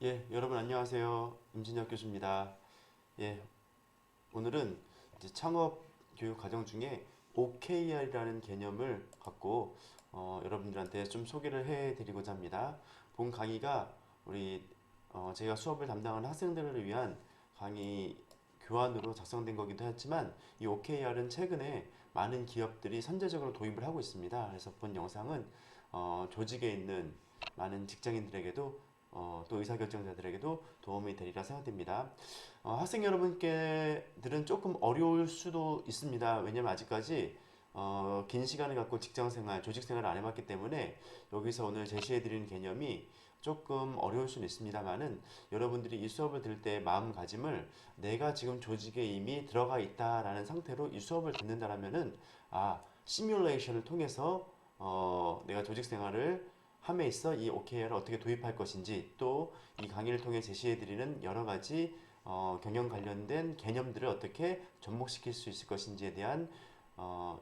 예, 여러분 안녕하세요. 임진혁 교수입니다. 예, 오늘은 이제 창업 교육 과정 중에 OKR이라는 개념을 갖고 여러분들한테 좀 소개를 해드리고자 합니다. 본 강의가 우리 제가 수업을 담당하는 학생들을 위한 강의 교환으로 작성된 거기도 했지만 이 OKR은 최근에 많은 기업들이 선제적으로 도입을 하고 있습니다. 그래서 본 영상은 조직에 있는 많은 직장인들에게도 또 의사결정자들에게도 도움이 되리라 생각됩니다. 학생 여러분께들은 조금 어려울 수도 있습니다. 왜냐면 아직까지 긴 시간을 갖고 직장생활, 조직생활을 안 해봤기 때문에 여기서 오늘 제시해드리는 개념이 조금 어려울 수는 있습니다만은 여러분들이 이 수업을 들을 때 마음가짐을 내가 지금 조직에 이미 들어가 있다라는 상태로 이 수업을 듣는다라면은 시뮬레이션을 통해서 내가 조직생활을 함에 있어 이 OKR을 어떻게 도입할 것인지 또 이 강의를 통해 제시해드리는 여러 가지 경영 관련된 개념들을 어떻게 접목시킬 수 있을 것인지에 대한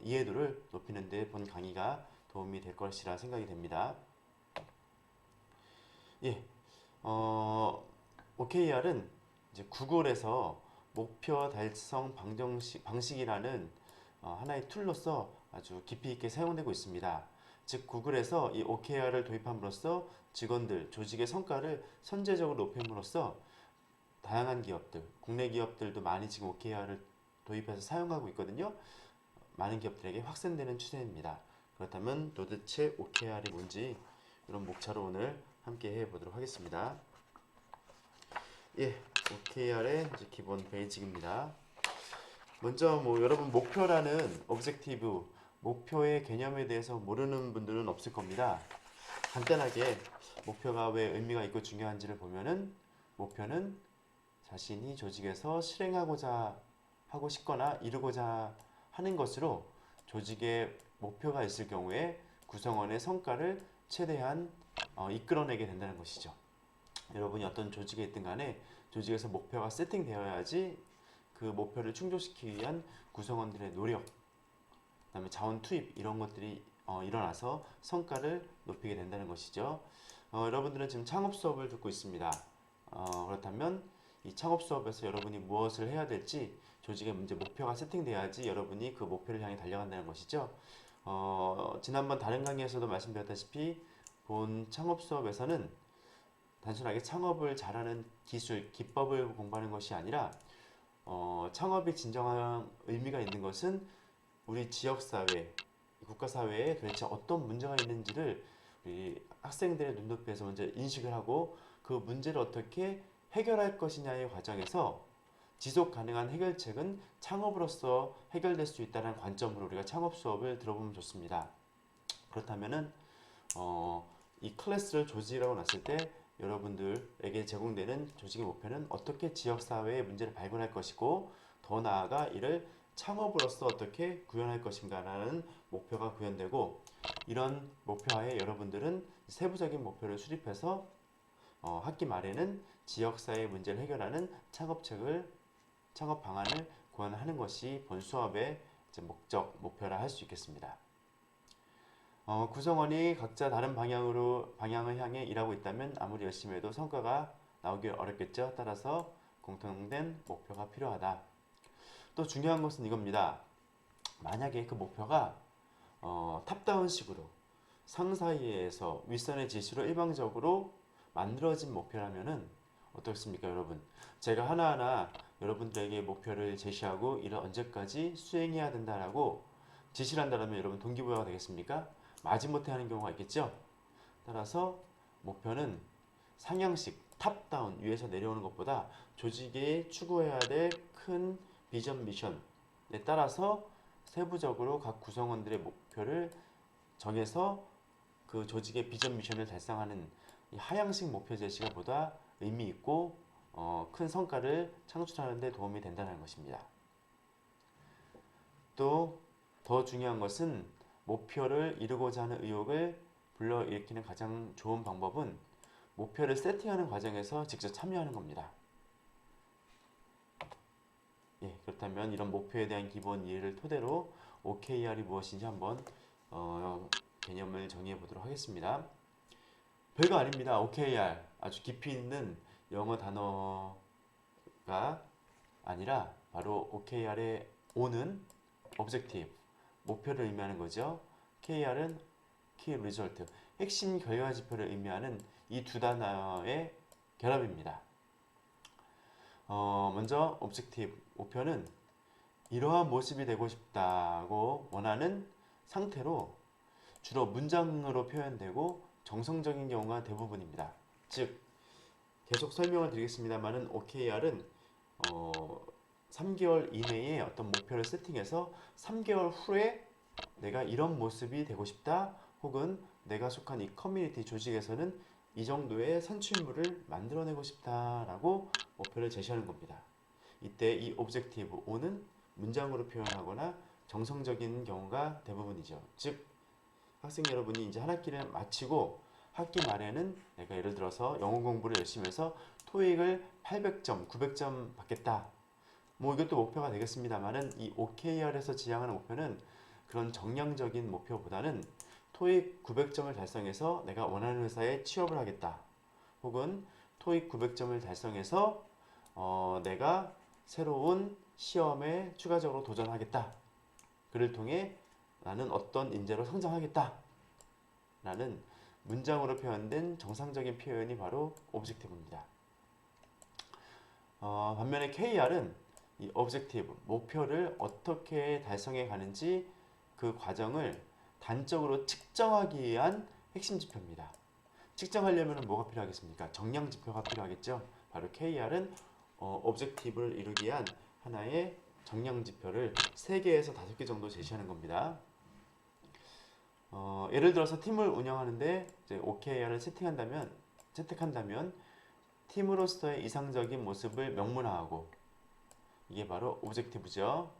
이해도를 높이는 데 본 강의가 도움이 될 것이라 생각이 됩니다. 예, OKR은 이제 구글에서 목표 달성 방식이라는 하나의 툴로서 아주 깊이 있게 사용되고 있습니다. 즉 구글에서 이 OKR을 도입함으로써 직원들, 조직의 성과를 선제적으로 높임으로써 다양한 기업들, 국내 기업들도 많이 지금 OKR을 도입해서 사용하고 있거든요. 많은 기업들에게 확산되는 추세입니다. 그렇다면 도대체 OKR이 뭔지 이런 목차로 오늘 함께 해보도록 하겠습니다. 예, OKR의 이제 기본 베이직입니다. 먼저 여러분 목표라는 objective, 목표의 개념에 대해서 모르는 분들은 없을 겁니다. 간단하게 목표가 왜 의미가 있고 중요한지를 보면은 목표는 자신이 조직에서 실행하고자 하고 싶거나 이루고자 하는 것으로 조직의 목표가 있을 경우에 구성원의 성과를 최대한 이끌어내게 된다는 것이죠. 여러분이 어떤 조직에 있든 간에 조직에서 목표가 세팅되어야지 그 목표를 충족시키기 위한 구성원들의 노력, 그다음에 자원 투입 이런 것들이 일어나서 성과를 높이게 된다는 것이죠. 여러분들은 지금 창업 수업을 듣고 있습니다. 그렇다면 이 창업 수업에서 여러분이 무엇을 해야 될지 조직의 문제 목표가 세팅돼야지 여러분이 그 목표를 향해 달려간다는 것이죠. 지난번 다른 강의에서도 말씀드렸다시피 본 창업 수업에서는 단순하게 창업을 잘하는 기술, 기법을 공부하는 것이 아니라 창업이 진정한 의미가 있는 것은 우리 지역사회, 국가사회에 도대체 어떤 문제가 있는지를 우리 학생들의 눈높이에서 먼저 인식을 하고 그 문제를 어떻게 해결할 것이냐의 과정에서 지속 가능한 해결책은 창업으로서 해결될 수 있다는 관점으로 우리가 창업 수업을 들어보면 좋습니다. 그렇다면은 이 클래스를 조직이라고 놨을 때 여러분들에게 제공되는 조직의 목표는 어떻게 지역사회의 문제를 발견할 것이고 더 나아가 이를 창업으로서 어떻게 구현할 것인가라는 목표가 구현되고 이런 목표하에 여러분들은 세부적인 목표를 수립해서 학기 말에는 지역사회의 문제를 해결하는 창업 방안을 구현하는 것이 본 수업의 목적, 목표라 할 수 있겠습니다. 구성원이 각자 다른 방향을 향해 일하고 있다면 아무리 열심히 해도 성과가 나오기 어렵겠죠. 따라서 공통된 목표가 필요하다. 또 중요한 것은 이겁니다. 만약에 그 목표가 탑다운식으로 상사위에서 윗선의 지시로 일방적으로 만들어진 목표라면은 어떻습니까, 여러분? 제가 하나하나 여러분들에게 목표를 제시하고 이를 언제까지 수행해야 된다라고 지시를 한다면 여러분 동기부여가 되겠습니까? 마지못해 하는 경우가 있겠죠. 따라서 목표는 상향식, 탑다운, 위에서 내려오는 것보다 조직이 추구해야 될 큰 비전 미션에 따라서 세부적으로 각 구성원들의 목표를 정해서 그 조직의 비전 미션을 달성하는 이 하향식 목표 제시가 보다 의미 있고 큰 성과를 창출하는 데 도움이 된다는 것입니다. 또 더 중요한 것은 목표를 이루고자 하는 의욕을 불러일으키는 가장 좋은 방법은 목표를 세팅하는 과정에서 직접 참여하는 겁니다. 예, 그렇다면 이런 목표에 대한 기본 이해를 토대로 OKR이 무엇인지 한번 개념을 정의해 보도록 하겠습니다. 별거 아닙니다. OKR 아주 깊이 있는 영어 단어가 아니라 바로 OKR의 O는 Objective, 목표를 의미하는 거죠. KR은 Key Result, 핵심 결과 지표를 의미하는 이 두 단어의 결합입니다. 먼저 Objective, 목표는 이러한 모습이 되고 싶다고 원하는 상태로 주로 문장으로 표현되고 정성적인 경우가 대부분입니다. 즉, 계속 설명을 드리겠습니다만은 OKR은 3개월 이내에 어떤 목표를 세팅해서 3개월 후에 내가 이런 모습이 되고 싶다, 혹은 내가 속한 이 커뮤니티 조직에서는 이 정도의 산출물을 만들어내고 싶다라고 목표를 제시하는 겁니다. 이때 이 오브젝티브 O는 문장으로 표현하거나 정성적인 경우가 대부분이죠. 즉, 학생 여러분이 이제 한 학기를 마치고 학기 말에는 내가 예를 들어서 영어 공부를 열심히 해서 토익을 800점, 900점 받겠다. 뭐 이것도 목표가 되겠습니다만은 이 OKR에서 지향하는 목표는 그런 정량적인 목표보다는 토익 900점을 달성해서 내가 원하는 회사에 취업을 하겠다. 혹은 토익 900점을 달성해서 내가 새로운 시험에 추가적으로 도전하겠다. 그를 통해 나는 어떤 인재로 성장하겠다. 라는 문장으로 표현된 정상적인 표현이 바로 오브젝티브입니다. 반면에 KR은 이 오브젝티브, 목표를 어떻게 달성해 가는지 그 과정을 단적으로 측정하기 위한 핵심 지표입니다. 측정하려면 뭐가 필요하겠습니까? 정량 지표가 필요하겠죠. 바로 KR은 오브젝티브를 이루기 위한 하나의 정량 지표를 3개에서 5개 정도 제시하는 겁니다. 예를 들어서 팀을 운영하는데 이제 OKR을 채택한다면 팀으로서의 이상적인 모습을 명문화하고, 이게 바로 오브젝티브죠.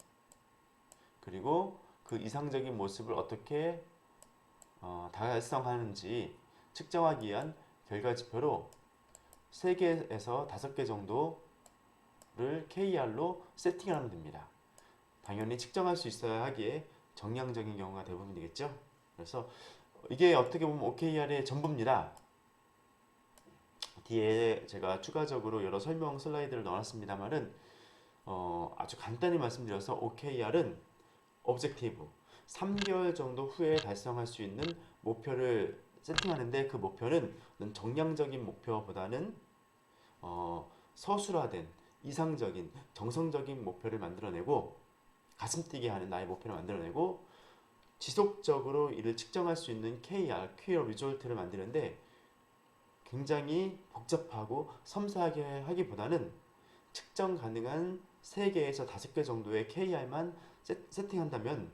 그리고 그 이상적인 모습을 어떻게 달성하는지 측정하기 위한 결과 지표로 3개에서 5개 정도를 KR로 세팅을 하면 됩니다. 당연히 측정할 수 있어야 하기에 정량적인 경우가 대부분이겠죠. 그래서 이게 어떻게 보면 OKR의 전부입니다. 뒤에 제가 추가적으로 여러 설명 슬라이드를 넣어놨습니다만은 아주 간단히 말씀드려서 OKR은 오브젝티브, 3개월 정도 후에 달성할 수 있는 목표를 세팅하는데, 그 목표는 정량적인 목표보다는 서술화된 이상적인 정성적인 목표를 만들어내고, 가슴 뛰게 하는 나의 목표를 만들어내고, 지속적으로 이를 측정할 수 있는 KR, Key Result를 만드는데 굉장히 복잡하고 섬세하게 하기보다는 측정 가능한 3개에서 5개 정도의 KR만 세팅한다면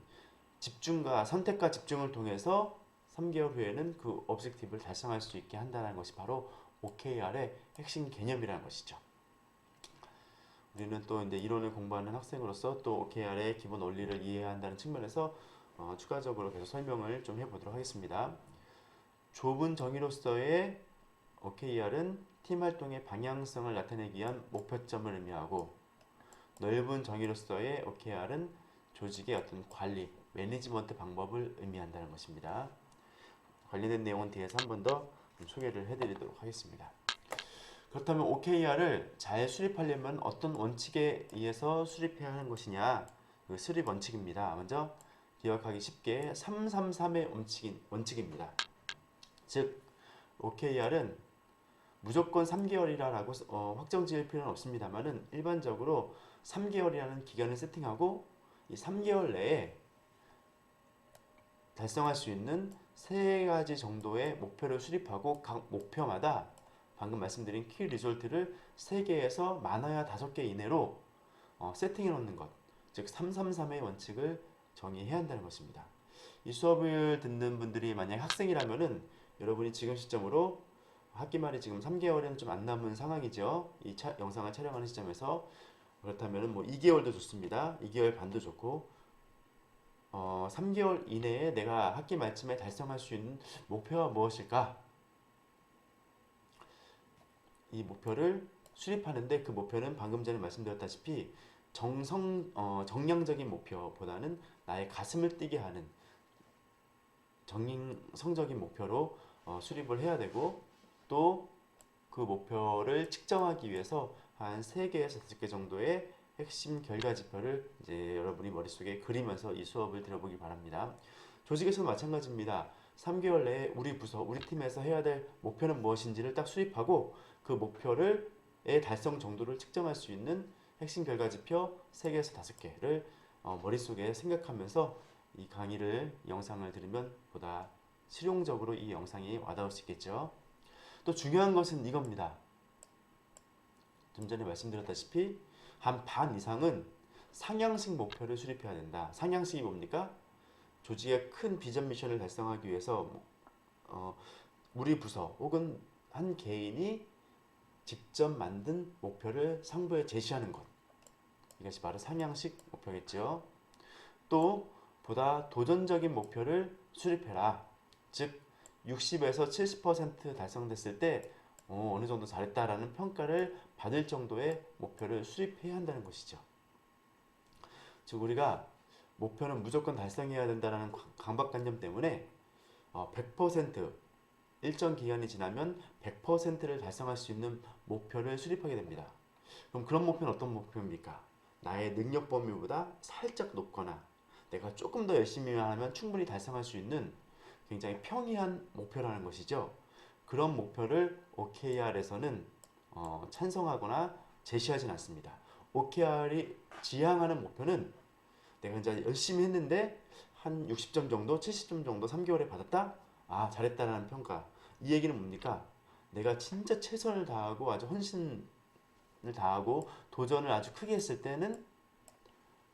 집중과 선택과 집중을 통해서 3개월 후에는 그 오브젝티브를 달성할 수 있게 한다는 것이 바로 OKR의 핵심 개념이라는 것이죠. 우리는 또 이제 이론을 공부하는 학생으로서 또 OKR의 기본 원리를 이해해야 한다는 측면에서 추가적으로 계속 설명을 좀 해보도록 하겠습니다. 좁은 정의로서의 OKR은 팀 활동의 방향성을 나타내기 위한 목표점을 의미하고, 넓은 정의로서의 OKR은 조직의 어떤 관리, 매니지먼트 방법을 의미한다는 것입니다. 관련된 내용은 뒤에서 한 번 더 소개를 해드리도록 하겠습니다. 그렇다면 OKR을 잘 수립하려면 어떤 원칙에 의해서 수립해야 하는 것이냐? 그 수립 원칙입니다. 먼저 기억하기 쉽게 333의 원칙입니다. 즉, OKR은 무조건 3개월이라고 확정 지을 필요는 없습니다만은 일반적으로 3개월이라는 기간을 세팅하고 이 3개월 내에 달성할 수 있는 3가지 정도의 목표를 수립하고 각 목표마다 방금 말씀드린 키 리졸트를 3개에서 많아야 5개 이내로 세팅해 놓는 것, 즉 333의 원칙을 정의해야 한다는 것입니다. 이 수업을 듣는 분들이 만약 학생이라면은 여러분이 지금 시점으로 학기 말이 지금 3개월은 좀 안 남은 상황이죠. 이 영상을 촬영하는 시점에서. 그렇다면 뭐 2개월도 좋습니다. 2개월 반도 좋고 3개월 이내에 내가 학기 말쯤에 달성할 수 있는 목표가 무엇일까? 이 목표를 수립하는데 그 목표는 방금 전에 말씀드렸다시피 정량적인 목표보다는 나의 가슴을 뛰게 하는 정성적인 목표로 수립을 해야 되고, 또 그 목표를 측정하기 위해서 한 3개에서 5개 정도의 핵심 결과 지표를 이제 여러분이 머릿속에 그리면서 이 수업을 들어보기 바랍니다. 조직에서도 마찬가지입니다. 3개월 내에 우리 부서, 우리 팀에서 해야 될 목표는 무엇인지를 딱 수립하고 그 목표를 의 달성 정도를 측정할 수 있는 핵심 결과 지표 3개에서 5개를 머릿속에 생각하면서 이 강의를 영상을 들으면 보다 실용적으로 이 영상이 와닿을 수 있겠죠. 또 중요한 것은 이겁니다. 좀 전에 말씀드렸다시피 한 반 이상은 상향식 목표를 수립해야 된다. 상향식이 뭡니까? 조직의 큰 비전 미션을 달성하기 위해서 우리 부서 혹은 한 개인이 직접 만든 목표를 상부에 제시하는 것. 이것이 바로 상향식 목표겠죠. 또 보다 도전적인 목표를 수립해라. 즉 60에서 70% 달성됐을 때 어느 정도 잘했다라는 평가를 받을 정도의 목표를 수립해야 한다는 것이죠. 즉 우리가 목표는 무조건 달성해야 된다는 강박관념 때문에 100% 일정 기간이 지나면 100%를 달성할 수 있는 목표를 수립하게 됩니다. 그럼 그런 목표는 어떤 목표입니까? 나의 능력 범위보다 살짝 높거나 내가 조금 더 열심히 하면 충분히 달성할 수 있는 굉장히 평이한 목표라는 것이죠. 그런 목표를 OKR에서는 찬성하거나 제시하진 않습니다. OKR이 지향하는 목표는 내가 이제 열심히 했는데 한 60점 정도, 70점 정도 3개월에 받았다? 아, 잘했다라는 평가. 이 얘기는 뭡니까? 내가 진짜 최선을 다하고 아주 헌신을 다하고 도전을 아주 크게 했을 때는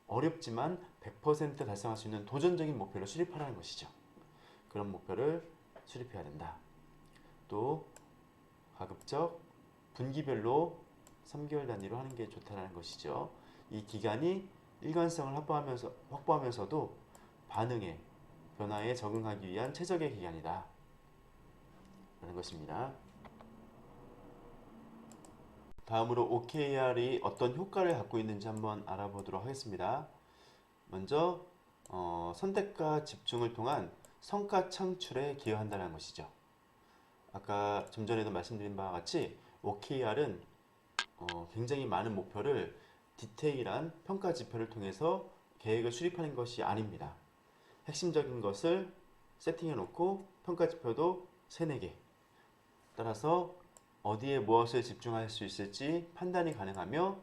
어렵지만 100% 달성할 수 있는 도전적인 목표를 수립하라는 것이죠. 그런 목표를 수립해야 된다. 또 가급적 분기별로 3개월 단위로 하는 게 좋다는 것이죠. 이 기간이 일관성을 확보하면서도 반응에 변화에 적응하기 위한 최적의 기간이다 라는 것입니다. 다음으로 OKR이 어떤 효과를 갖고 있는지 한번 알아보도록 하겠습니다. 먼저 선택과 집중을 통한 성과 창출에 기여한다는 것이죠. 아까 좀 전에도 말씀드린 바와 같이 OKR은 굉장히 많은 목표를 디테일한 평가 지표를 통해서 계획을 수립하는 것이 아닙니다. 핵심적인 것을 세팅해 놓고 평가 지표도 3, 4개. 따라서 어디에 무엇을 집중할 수 있을지 판단이 가능하며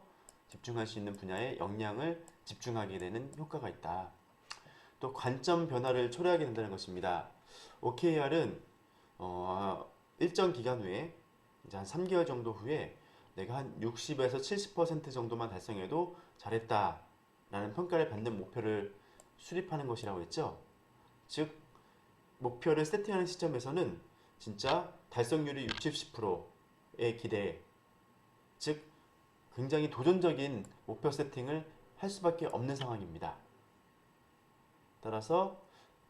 집중할 수 있는 분야에 역량을 집중하게 되는 효과가 있다. 또 관점 변화를 초래하게 된다는 것입니다. OKR은 일정 기간 후에 이제 한 3개월 정도 후에 내가 한 60에서 70% 정도만 달성해도 잘했다 라는 평가를 받는 목표를 수립하는 것이라고 했죠. 즉 목표를 세팅하는 시점에서는 진짜 달성률이 60, 10%의 기대, 즉 굉장히 도전적인 목표 세팅을 할 수밖에 없는 상황입니다. 따라서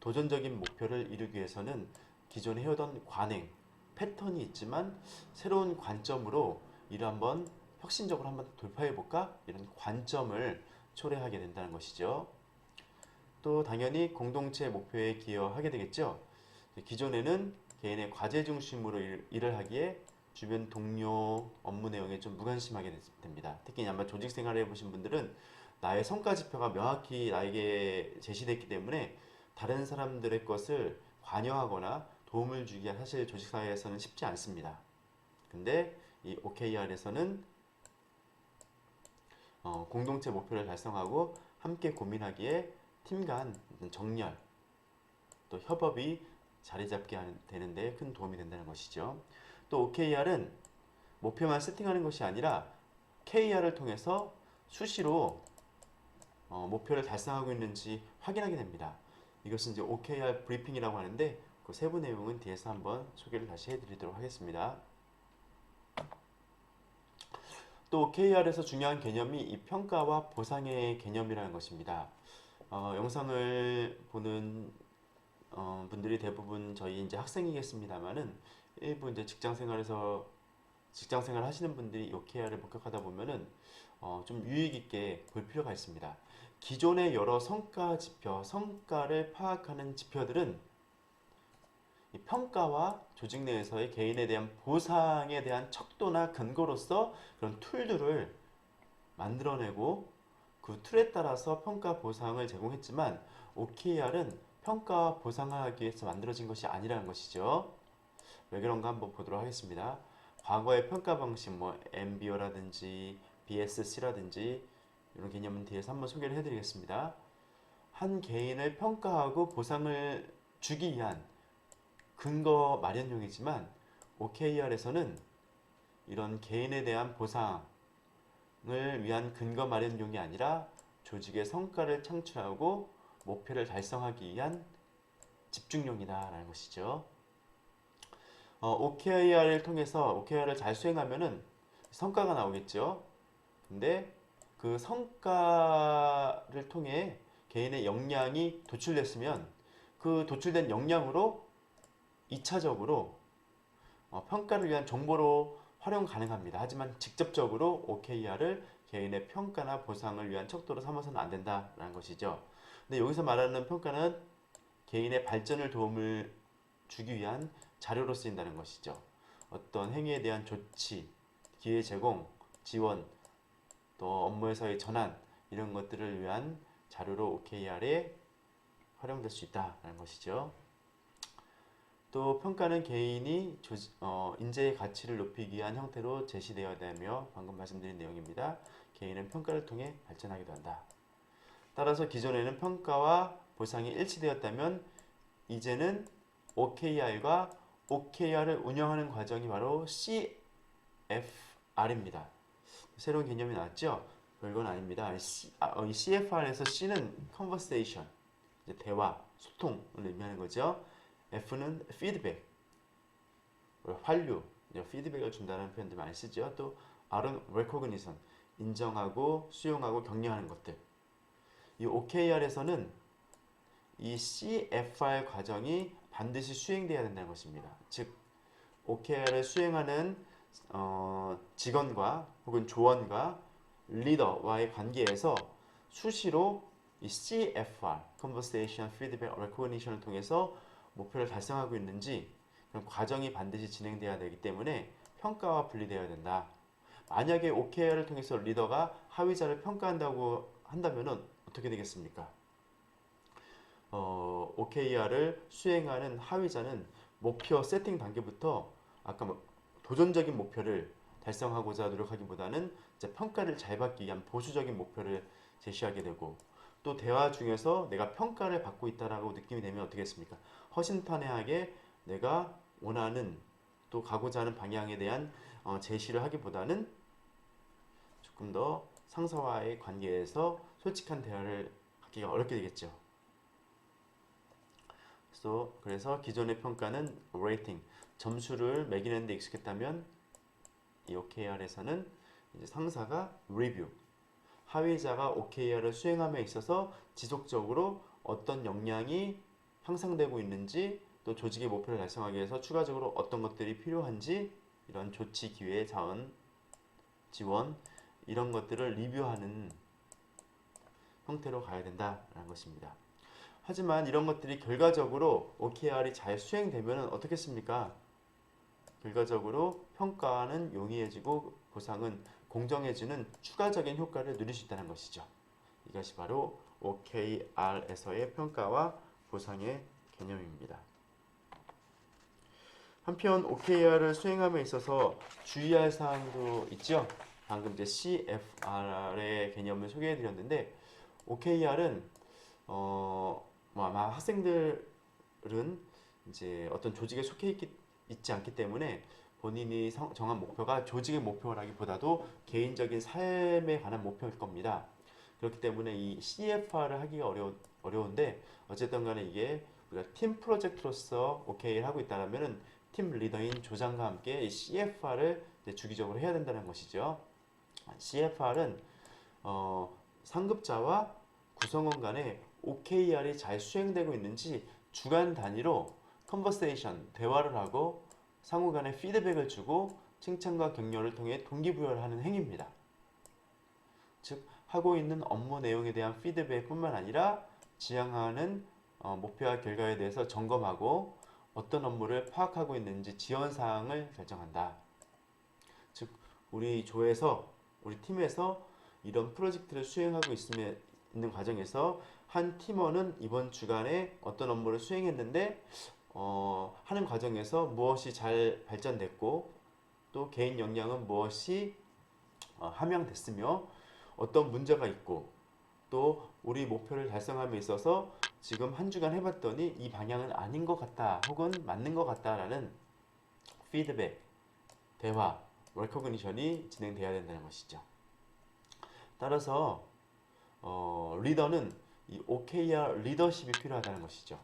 도전적인 목표를 이루기 위해서는 기존에 해오던 관행, 패턴이 있지만 새로운 관점으로 이를 한번 혁신적으로 한번 돌파해 볼까? 이런 관점을 초래하게 된다는 것이죠. 또 당연히 공동체 목표에 기여하게 되겠죠. 기존에는 개인의 과제 중심으로 일을 하기에 주변 동료 업무 내용에 좀 무관심하게 됩니다. 특히 아마 조직 생활을 해보신 분들은 나의 성과 지표가 명확히 나에게 제시됐기 때문에 다른 사람들의 것을 관여하거나 도움을 주기가 사실 조직사회에서는 쉽지 않습니다. 근데 이 OKR에서는 공동체 목표를 달성하고 함께 고민하기에 팀 간 정렬 또 협업이 자리 잡게 되는 데 큰 도움이 된다는 것이죠. 또 OKR은 목표만 세팅하는 것이 아니라 KR을 통해서 수시로 목표를 달성하고 있는지 확인하게 됩니다. 이것은 이제 OKR 브리핑이라고 하는데 그 세부 내용은 뒤에서 한번 소개를 다시 해드리도록 하겠습니다. 또 OKR에서 중요한 개념이 이 평가와 보상의 개념이라는 것입니다. 영상을 보는 분들이 대부분 저희 이제 학생이겠습니다만은 일부 이제 직장 생활 하시는 분들이 OKR을 목격하다 보면은 좀 유익 있게 볼 필요가 있습니다. 기존의 여러 성과 지표, 성과를 파악하는 지표들은 이 평가와 조직 내에서의 개인에 대한 보상에 대한 척도나 근거로서 그런 툴들을 만들어내고 그 툴에 따라서 평가 보상을 제공했지만 OKR은 평가와 보상을 하기 위해서 만들어진 것이 아니라는 것이죠. 왜 그런가 한번 보도록 하겠습니다. 과거의 평가 방식 뭐 MBO라든지 BSC라든지 이런 개념은 뒤에서 한번 소개를 해드리겠습니다. 한 개인을 평가하고 보상을 주기 위한 근거 마련용이지만 OKR에서는 이런 개인에 대한 보상을 위한 근거 마련용이 아니라 조직의 성과를 창출하고 목표를 달성하기 위한 집중용이다라는 것이죠. OKR을 통해서 OKR을 잘 수행하면은 성과가 나오겠죠. 근데 그 성과를 통해 개인의 역량이 도출됐으면 그 도출된 역량으로 2차적으로 평가를 위한 정보로 활용 가능합니다. 하지만 직접적으로 OKR을 개인의 평가나 보상을 위한 척도로 삼아서는 안 된다라는 것이죠. 근데 여기서 말하는 평가는 개인의 발전을 도움을 주기 위한 자료로 쓰인다는 것이죠. 어떤 행위에 대한 조치, 기회 제공, 지원, 또 업무에서의 전환 이런 것들을 위한 자료로 OKR에 활용될 수 있다는 것이죠. 또 평가는 개인이 인재의 가치를 높이기 위한 형태로 제시되어야 되며 방금 말씀드린 내용입니다. 개인은 평가를 통해 발전하기도 한다. 따라서 기존에는 평가와 보상이 일치되었다면 이제는 OKR과 OKR을 운영하는 과정이 바로 CFR입니다. 새로운 개념이 나왔죠? 별건 아닙니다. 이 CFR에서 C는 conversation, 대화, 소통을 의미하는 거죠. F는 feedback, 환류, 피드백을 준다는 표현들 많이 쓰죠. 또 R은 recognition, 인정하고 수용하고 격려하는 것들. 이 OKR에서는 이 CFR 과정이 반드시 수행되어야 된다는 것입니다. 즉 OKR을 수행하는 직원과 혹은 조원과 리더와의 관계에서 수시로 이 CFR, Conversation, Feedback, Recognition을 통해서 목표를 달성하고 있는지 그런 과정이 반드시 진행되어야 되기 때문에 평가와 분리되어야 된다. 만약에 OKR을 통해서 리더가 하위자를 평가한다고 한다면 어떻게 되겠습니까? OKR을 수행하는 하위자는 목표 세팅 단계부터 아까 도전적인 목표를 달성하고자 노력하기보다는 이제 평가를 잘 받기 위한 보수적인 목표를 제시하게 되고 또 대화 중에서 내가 평가를 받고 있다라고 느낌이 되면 어떻게 했습니까? 허심탄회하게 내가 원하는 또 가고자 하는 방향에 대한 제시를 하기보다는 조금 더 상사와의 관계에서 솔직한 대화를 하기가 어렵게 되겠죠. 그래서 기존의 평가는 레이팅, 점수를 매기는 데 익숙했다면 이 OKR에서는 이제 상사가 리뷰, 하위자가 OKR을 수행함에 있어서 지속적으로 어떤 역량이 향상되고 있는지 또 조직의 목표를 달성하기 위해서 추가적으로 어떤 것들이 필요한지 이런 조치, 기회, 자원, 지원 이런 것들을 리뷰하는 형태로 가야 된다라는 것입니다. 하지만 이런 것들이 결과적으로 OKR이 잘 수행되면 어떻겠습니까? 결과적으로 평가는 용이해지고 보상은 공정해지는 추가적인 효과를 누릴 수 있다는 것이죠. 이것이 바로 OKR에서의 평가와 보상의 개념입니다. 한편 OKR을 수행함에 있어서 주의할 사항도 있죠. 방금 이제 CFR의 개념을 소개해 드렸는데 OKR은 아마 학생들은 이제 어떤 조직에 속해 있지 않기 때문에 본인이 정한 목표가 조직의 목표라기보다도 개인적인 삶에 관한 목표일 겁니다. 그렇기 때문에 이 CFR을 하기가 어려운데 어쨌든 간에 이게 우리가 팀 프로젝트로서 OK를 하고 있다면 팀 리더인 조장과 함께 이 CFR을 주기적으로 해야 된다는 것이죠. CFR은 상급자와 구성원 간에 OKR이 잘 수행되고 있는지 주간 단위로 컨버세이션, 대화를 하고 상호 간에 피드백을 주고 칭찬과 격려를 통해 동기부여를 하는 행위입니다. 즉 하고 있는 업무 내용에 대한 피드백뿐만 아니라 지향하는 목표와 결과에 대해서 점검하고 어떤 업무를 파악하고 있는지 지원 사항을 결정한다. 즉 우리 조에서 우리 팀에서 이런 프로젝트를 수행하고 있는 과정에서 한 팀원은 이번 주간에 어떤 업무를 수행했는데 하는 과정에서 무엇이 잘 발전됐고 또 개인 역량은 무엇이 함양됐으며 어떤 문제가 있고 또 우리 목표를 달성함에 있어서 지금 한 주간 해봤더니 이 방향은 아닌 것 같다 혹은 맞는 것 같다라는 피드백, 대화, 레코그니션이 진행돼야 된다는 것이죠. 따라서 리더는 이 OKR 리더십이 필요하다는 것이죠.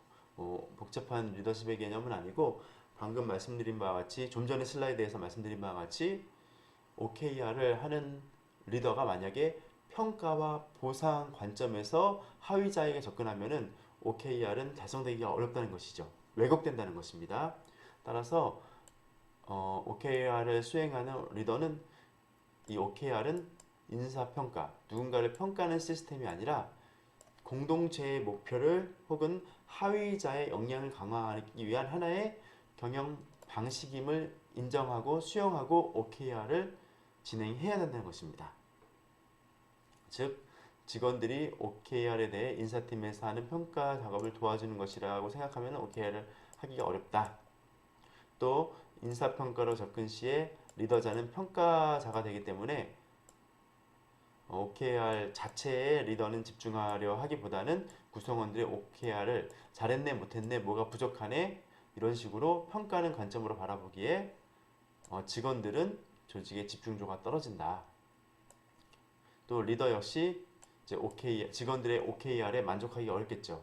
복잡한 리더십의 개념은 아니고 방금 말씀드린 바와 같이 좀 전에 슬라이드에서 말씀드린 바와 같이 OKR을 하는 리더가 만약에 평가와 보상 관점에서 하위자에게 접근하면은 OKR은 달성되기가 어렵다는 것이죠. 왜곡된다는 것입니다. 따라서 OKR을 수행하는 리더는 이 OKR은 인사평가, 누군가를 평가하는 시스템이 아니라 공동체의 목표를 혹은 하위자의 역량을 강화하기 위한 하나의 경영 방식임을 인정하고 수용하고 OKR을 진행해야 된다는 것입니다. 즉 직원들이 OKR에 대해 인사팀에서 하는 평가 작업을 도와주는 것이라고 생각하면 OKR을 하기가 어렵다. 또 인사평가로 접근 시에 리더자는 평가자가 되기 때문에 OKR 자체에 리더는 집중하려 하기보다는 구성원들의 OKR을 잘했네 못했네 뭐가 부족하네 이런 식으로 평가하는 관점으로 바라보기에 직원들은 조직의 집중도가 떨어진다. 또 리더 역시 이제 직원들의 OKR에 만족하기 어렵겠죠.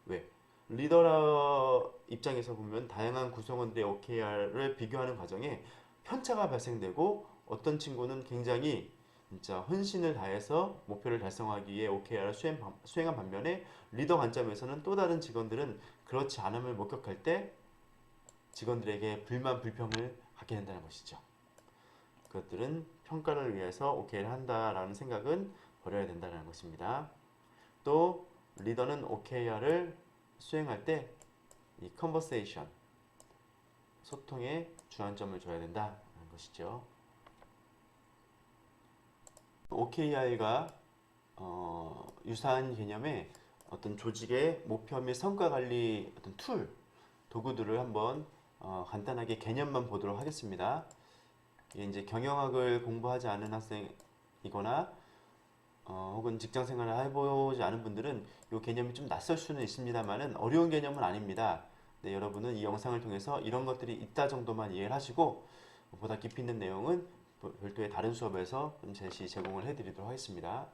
왜? 리더 입장에서 보면 다양한 구성원들의 OKR을 비교하는 과정에 편차가 발생되고 어떤 친구는 굉장히 진짜 헌신을 다해서 목표를 달성하기 위해 OKR을 수행한 반면에 리더 관점에서는 또 다른 직원들은 그렇지 않음을 목격할 때 직원들에게 불만 불평을 갖게 된다는 것이죠. 그것들은 평가를 위해서 OKR을 한다라는 생각은 버려야 된다는 것입니다. 또 리더는 OKR을 수행할 때 이 컨버세이션 소통에 주안점을 줘야 된다는 것이죠. OKR과 유사한 개념의 어떤 조직의 목표 및 성과 관리 어떤 툴, 도구들을 한번 간단하게 개념만 보도록 하겠습니다. 이게 이제 경영학을 공부하지 않은 학생이거나 혹은 직장 생활을 해보지 않은 분들은 이 개념이 좀 낯설 수는 있습니다만은 어려운 개념은 아닙니다. 네, 여러분은 이 영상을 통해서 이런 것들이 있다 정도만 이해를 하시고 보다 깊이 있는 내용은 별도의 다른 수업에서 좀 제공을 해드리도록 하겠습니다.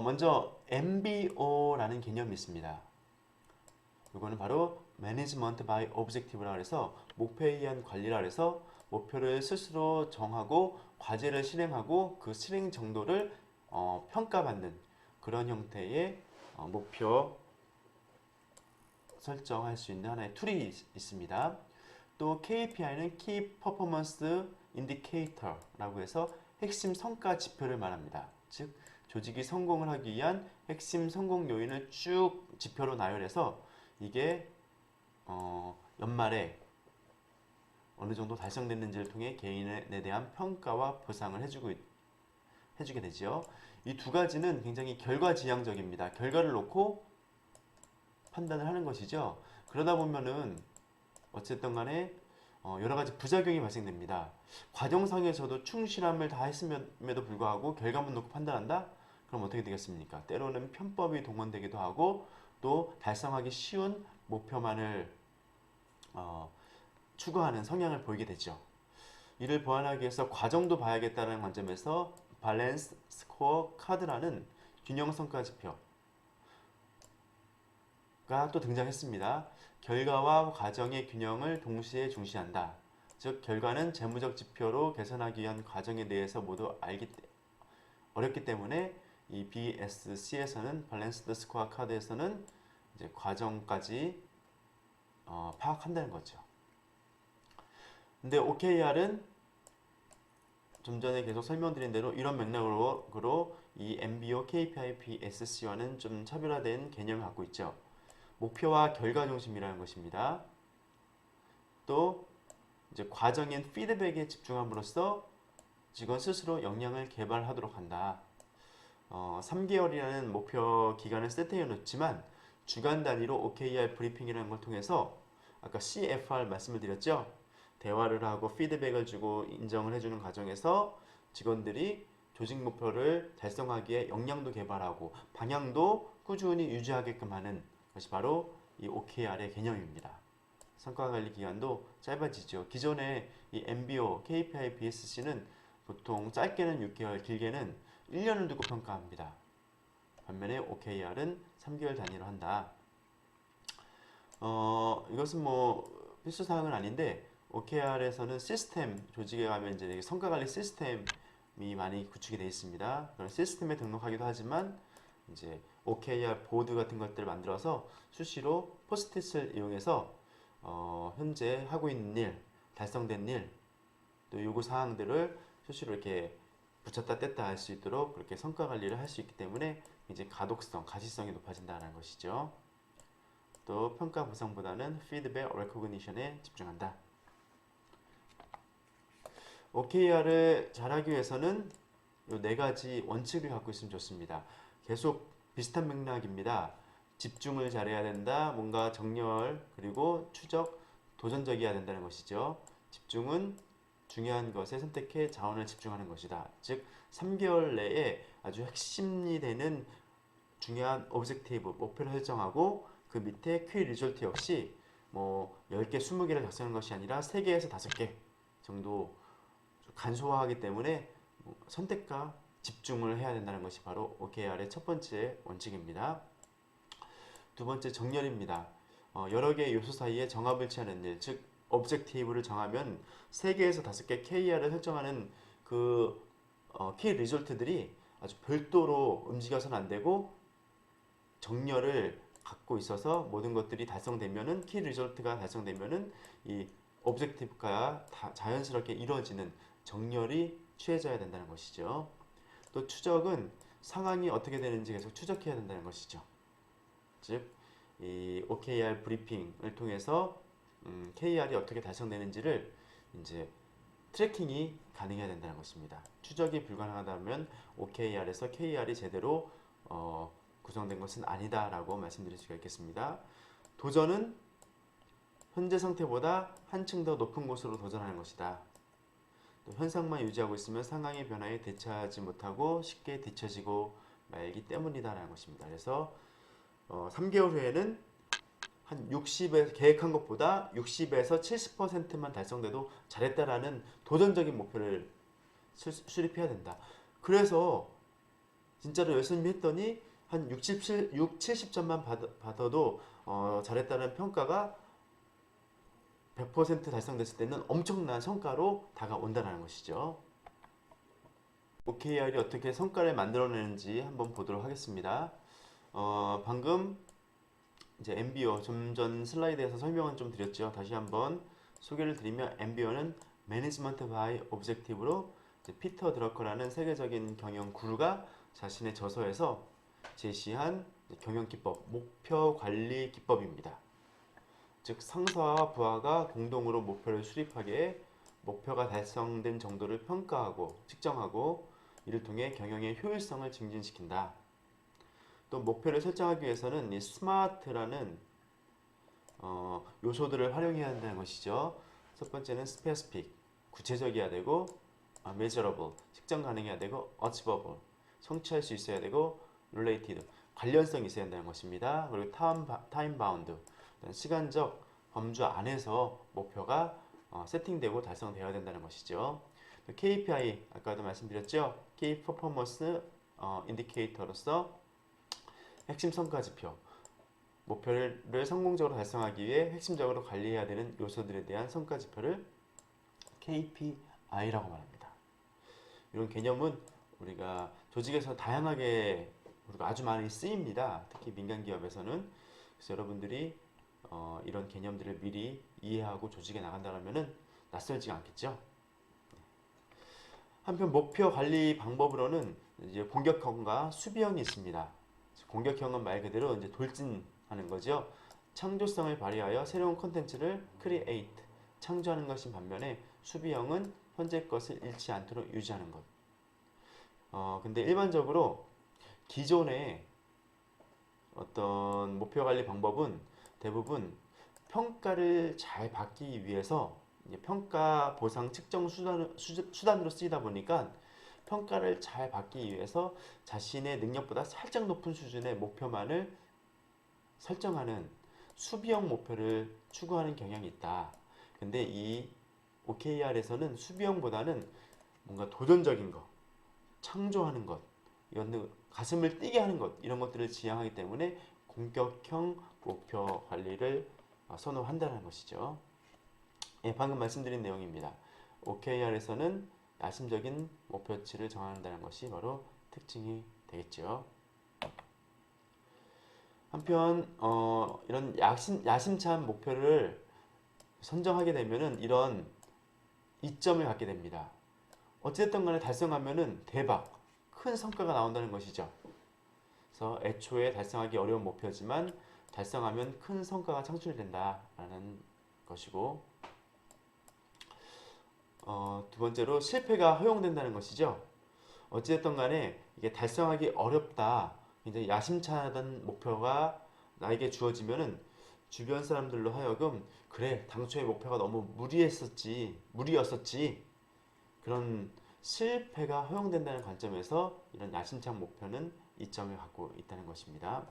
먼저 MBO라는 개념이 있습니다. 이거는 바로 Management by Objective라 해서 목표에 의한 관리라 해서 목표를 스스로 정하고 과제를 실행하고 그 실행 정도를 평가받는 그런 형태의 목표 설정할 수 있는 하나의 툴이 있습니다. 또 KPI는 Key Performance Indicator라고 해서 핵심 성과 지표를 말합니다. 즉 조직이 성공을 하기 위한 핵심 성공 요인을 쭉 지표로 나열해서 이게 연말에 어느 정도 달성됐는지를 통해 개인에 대한 평가와 보상을 해주게 되죠. 이 두 가지는 굉장히 결과지향적입니다. 결과를 놓고 판단을 하는 것이죠. 그러다 보면은 어쨌든 간에 여러 가지 부작용이 발생됩니다. 과정상에서도 충실함을 다했음에도 불구하고 결과만 놓고 판단한다? 그럼 어떻게 되겠습니까? 때로는 편법이 동원되기도 하고 또 달성하기 쉬운 목표만을 추구하는 성향을 보이게 되죠. 이를 보완하기 위해서 과정도 봐야겠다는 관점에서 밸런스 스코어 카드라는 균형 성과 지표가 또 등장했습니다. 결과와 과정의 균형을 동시에 중시한다. 즉 결과는 재무적 지표로 개선하기 위한 과정에 대해서 모두 어렵기 때문에 이 BSC에서는 밸런스드 스코어 카드에서는 이제 과정까지 파악한다는 거죠. 근데 OKR은 좀 전에 계속 설명드린 대로 이런 맥락으로 이 MBO, KPI, BSC와는 좀 차별화된 개념을 갖고 있죠. 목표와 결과 중심이라는 것입니다. 또 이제 과정인 피드백에 집중함으로써 직원 스스로 역량을 개발하도록 한다. 3개월이라는 목표 기간을 세트해 놓지만 주간 단위로 OKR 브리핑이라는 걸 통해서 아까 CFR 말씀을 드렸죠. 대화를 하고 피드백을 주고 인정을 해주는 과정에서 직원들이 조직 목표를 달성하기에 역량도 개발하고 방향도 꾸준히 유지하게끔 하는 것이 바로 이 OKR의 개념입니다. 성과관리 기간도 짧아지죠. 기존에 이 MBO, KPI, BSC는 보통 짧게는 6개월, 길게는 1년을 두고 평가합니다. 반면에 OKR은 3개월 단위로 한다. 이것은 뭐 필수 사항은 아닌데 OKR에서는 시스템, 조직에 가면 이제 성과관리 시스템이 많이 구축이 되어 있습니다. 그런 시스템에 등록하기도 하지만 이제 OKR 보드 같은 것들을 만들어서 수시로 포스트잇을 이용해서 현재 하고 있는 일, 달성된 일, 또 요구 사항들을 수시로 이렇게 붙였다 뗐다 할 수 있도록 그렇게 성과 관리를 할 수 있기 때문에 이제 가독성, 가시성이 높아진다는 것이죠. 또 평가 보상보다는 피드백, 레코그니션에 집중한다. OKR을 잘하기 위해서는 이 네 가지 원칙을 갖고 있으면 좋습니다. 계속 비슷한 맥락입니다. 집중을 잘해야 된다. 뭔가 정렬, 그리고 추적, 도전적이어야 된다는 것이죠. 집중은 중요한 것에 선택해 자원을 집중하는 것이다. 즉 3개월 내에 아주 핵심이 되는 중요한 오브젝티브, 목표를 설정하고 그 밑에 키 리졸트 역시 뭐 10개, 20개를 달성하는 것이 아니라 3개에서 5개 정도 간소화하기 때문에 선택과 집중을 해야 된다는 것이 바로 OKR의 첫 번째 원칙입니다. 두 번째 정렬입니다. 여러 개의 요소 사이에 정합을 취하는 일, 즉 오브젝티브를 정하면 3개에서 5개 KR을 설정하는 그 키 리졸트들이 아주 별도로 움직여서는 안 되고 정렬을 갖고 있어서 모든 것들이 달성되면은 키 리졸트가 달성되면은 이 오브젝티브가 자연스럽게 이루어지는 정렬이 취해져야 된다는 것이죠. 또 추적은 상황이 어떻게 되는지 계속 추적해야 된다는 것이죠. 즉, 이 OKR 브리핑을 통해서 KR이 어떻게 달성되는지를 이제 트래킹이 가능해야 된다는 것입니다. 추적이 불가능하다면 OKR에서 KR이 제대로 구성된 것은 아니다라고 말씀드릴 수가 있겠습니다. 도전은 현재 상태보다 한층 더 높은 곳으로 도전하는 것이다. 또 현상만 유지하고 있으면 상황의 변화에 대처하지 못하고 쉽게 뒤처지고 말기 때문이다라는 것입니다. 그래서 3개월 후에는 한 60에 계획한 것보다 60에서 70%만 달성돼도 잘했다라는 도전적인 목표를 수립해야 된다. 그래서 진짜로 열심히 했더니 한 70점만 받아도 잘했다는 평가가 100% 달성됐을 때는 엄청난 성과로 다가온다는 것이죠. OKR이 어떻게 성과를 만들어내는지 한번 보도록 하겠습니다. 방금 이제 MBO 좀 전 슬라이드에서 설명은 좀 드렸죠. 다시 한번 소개를 드리면 MBO는 Management by Objective로 피터 드러커라는 세계적인 경영 구루가 자신의 저서에서 제시한 경영 기법, 목표 관리 기법입니다. 즉 상사와 부하가 공동으로 목표를 수립하기에 목표가 달성된 정도를 평가하고 측정하고 이를 통해 경영의 효율성을 증진시킨다. 또 목표를 설정하기 위해서는 이 스마트라는 요소들을 활용해야 한다는 것이죠. 첫 번째는 specific, 구체적이어야 되고 measurable, 측정 가능해야 되고 achievable, 성취할 수 있어야 되고 related, 관련성이 있어야 한다는 것입니다. 그리고 time bound, 시간적 범주 안에서 목표가 세팅되고 달성되어야 된다는 것이죠. KPI, 아까도 말씀드렸죠. Key Performance Indicator로서 핵심 성과 지표, 목표를 성공적으로 달성하기 위해 핵심적으로 관리해야 되는 요소들에 대한 성과 지표를 KPI라고 말합니다. 이런 개념은 우리가 조직에서 다양하게 우리가 아주 많이 쓰입니다. 특히 민간 기업에서는. 그래서 여러분들이 이런 개념들을 미리 이해하고 조직에 나간다면은 낯설지가 않겠죠. 한편 목표 관리 방법으로는 이제 공격형과 수비형이 있습니다. 공격형은 말 그대로 이제 돌진하는 거죠. 창조성을 발휘하여 새로운 콘텐츠를 create, 창조하는 것인 반면에 수비형은 현재 것을 잃지 않도록 유지하는 것. 근데 일반적으로 기존의 어떤 목표 관리 방법은 대부분 평가를 잘 받기 위해서 평가 보상 측정 수단으로 쓰이다 보니까 평가를 잘 받기 위해서 자신의 능력보다 살짝 높은 수준의 목표만을 설정하는 수비형 목표를 추구하는 경향이 있다. 근데 이 OKR에서는 수비형보다는 뭔가 도전적인 것, 창조하는 것, 이런 가슴을 뛰게 하는 것, 이런 것들을 지향하기 때문에 공격형 목표 관리를 선호한다는 것이죠. 예, 방금 말씀드린 내용입니다. OKR에서는 야심적인 목표치를 정한다는 것이 바로 특징이 되겠죠. 한편 이런 야심찬 목표를 선정하게 되면은 이런 이점을 갖게 됩니다. 어쨌든 간에 달성하면은 대박, 큰 성과가 나온다는 것이죠. 그래서 애초에 달성하기 어려운 목표지만 달성하면 큰 성과가 창출된다라는 것이고, 두 번째로 실패가 허용된다는 것이죠. 어찌됐든 간에 이게 달성하기 어렵다, 굉장히 야심찬한 목표가 나에게 주어지면은 주변 사람들로 하여금 그래, 당초의 목표가 너무 무리였었지, 그런 실패가 허용된다는 관점에서 이런 야심찬 목표는 이점을 갖고 있다는 것입니다.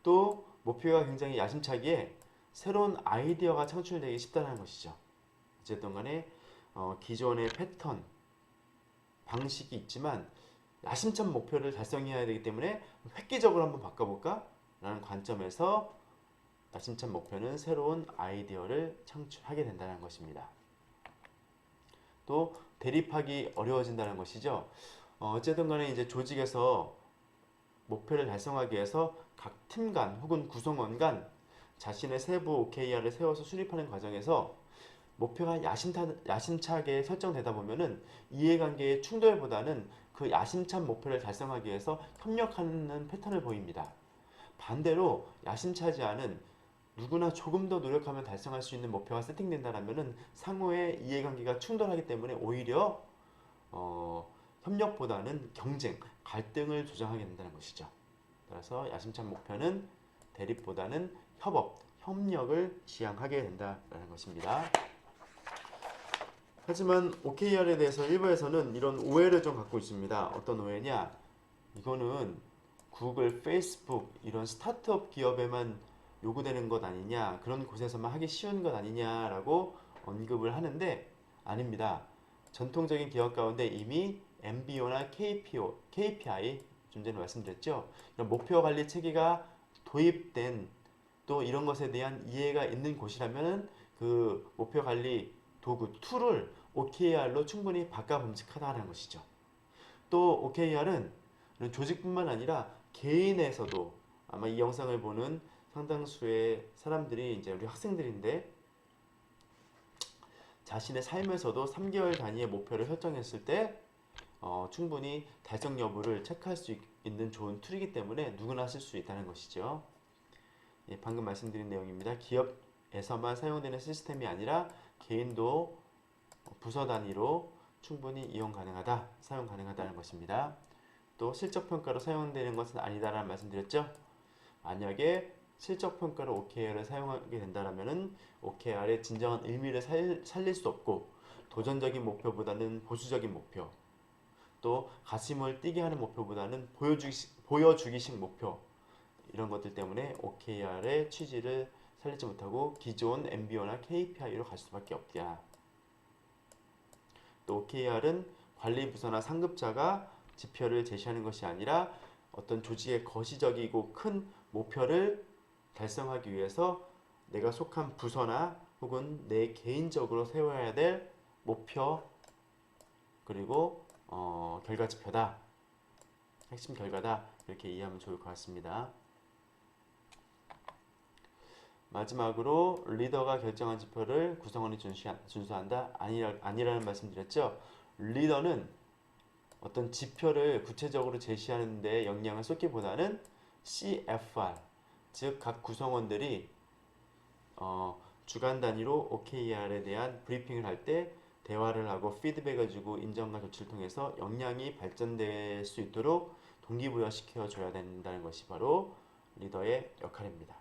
또 목표가 굉장히 야심차기에 새로운 아이디어가 창출되기 쉽다는 것이죠. 어쨌든 간에 기존의 패턴, 방식이 있지만 야심찬 목표를 달성해야 되기 때문에 획기적으로 한번 바꿔볼까? 라는 관점에서 야심찬 목표는 새로운 아이디어를 창출하게 된다는 것입니다. 또 대립하기 어려워진다는 것이죠. 어쨌든 간에 이제 조직에서 목표를 달성하기 위해서 각 팀 간 혹은 구성원 간 자신의 세부 OKR을 세워서 수립하는 과정에서 목표가 야심차게 설정되다 보면은 이해관계의 충돌보다는 그 야심찬 목표를 달성하기 위해서 협력하는 패턴을 보입니다. 반대로 야심차지 않은 누구나 조금 더 노력하면 달성할 수 있는 목표가 세팅된다면은 상호의 이해관계가 충돌하기 때문에 오히려 협력보다는 경쟁, 갈등을 조장하게 된다는 것이죠. 따라서 야심찬 목표는 대립보다는 협력을 지향하게 된다는 것입니다. 하지만 OKR에 대해서 일부에서는 이런 오해를 좀 갖고 있습니다. 어떤 오해냐? 이거는 구글, 페이스북 이런 스타트업 기업에만 요구되는 것 아니냐, 그런 곳에서만 하기 쉬운 것 아니냐라고 언급을 하는데 아닙니다. 전통적인 기업 가운데 이미 MBO나 KPI 좀 전에 말씀드렸죠. 이런 목표 관리 체계가 도입된 또 이런 것에 대한 이해가 있는 곳이라면 그 목표 관리 도구 툴을 OKR로 충분히 바꿔 범직하다는 것이죠. 또 OKR은 조직뿐만 아니라 개인에서도 아마 이 영상을 보는 상당수의 사람들이 이제 우리 학생들인데 자신의 삶에서도 3개월 단위의 목표를 설정했을 때 충분히 달성 여부를 체크할 수 있는 좋은 툴이기 때문에 누구나 쓸 수 있다는 것이죠. 예, 방금 말씀드린 내용입니다. 기업에서만 사용되는 시스템이 아니라 개인도 부서 단위로 충분히 사용 가능하다는 것입니다. 또 실적평가로 사용되는 것은 아니다라는 말씀드렸죠. 만약에 실적평가로 OKR을 사용하게 된다면 OKR의 진정한 의미를 살릴 수 없고 도전적인 목표보다는 보수적인 목표, 또 가슴을 뛰게 하는 목표보다는 보여주기식 목표, 이런 것들 때문에 OKR의 취지를 살리지 못하고 기존 MBO나 KPI로 갈 수밖에 없다. 또 OKR은 관리부서나 상급자가 지표를 제시하는 것이 아니라 어떤 조직의 거시적이고 큰 목표를 달성하기 위해서 내가 속한 부서나 혹은 내 개인적으로 세워야 될 목표 그리고 결과 지표다. 핵심 결과다. 이렇게 이해하면 좋을 것 같습니다. 마지막으로 리더가 결정한 지표를 구성원이 준수한다? 아니라는 말씀드렸죠. 리더는 어떤 지표를 구체적으로 제시하는 데 역량을 쏟기보다는 CFR, 즉 각 구성원들이 주간 단위로 OKR에 대한 브리핑을 할 때 대화를 하고 피드백을 주고 인정과 조치를 통해서 역량이 발전될 수 있도록 동기부여시켜 줘야 된다는 것이 바로 리더의 역할입니다.